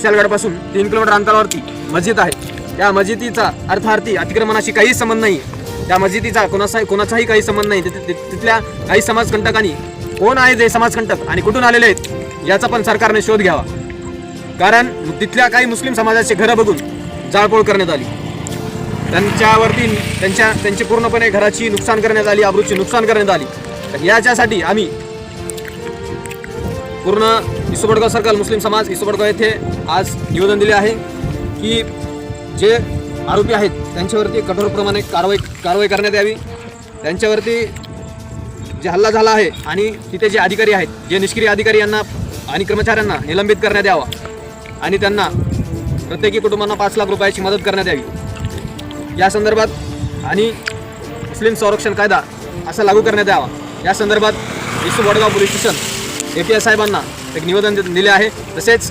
विशालगडापासून 3 kilometre अंतरावरती मस्जिद आहे. त्या मस्जिदीचा अर्थार्थी अतिक्रमणाशी काहीच संबंध नाही. त्या मस्जिदीचा कोणाचाही काही संबंध नाही. तिथल्या काही समाजकंटकांनी कोण आहे ते समाजकंटक आणि कुठून आलेले आहेत याचा पण सरकारने शोध घ्यावा. कारण तिथल्या काही मुस्लिम समाजाचे घरं बघून जाळपोळ करण्यात आली. त्यांच्यावरती त्यांची पूर्णपणे घराची नुकसान करण्यात आली, आबरूची नुकसान करण्यात आली. तर याच्यासाठी आम्ही पूर्ण इसोबडगाव सर्कल मुस्लिम समाज इसोबडगाव येथे आज निवेदन दिले आहे की जे आरोपी आहेत त्यांच्यावरती कठोरप्रमाणे कारवाई करण्यात यावी. त्यांच्यावरती जे हल्ला झाला आहे आणि तिथे जे अधिकारी आहेत, जे निष्क्रिय अधिकारी यांना आणि कर्मचाऱ्यांना निलंबित करण्यात यावा आणि त्यांना प्रत्येकी कुटुंबांना 5 लाख रुपयाची मदत करण्यात यावी. या संदर्भात आणि मुस्लिम संरक्षण कायदा असा लागू करण्यात यावा या संदर्भात इसोबडगाव पोलीस स्टेशन API साहेबांना एक निवेदन दिले आहे. तसेच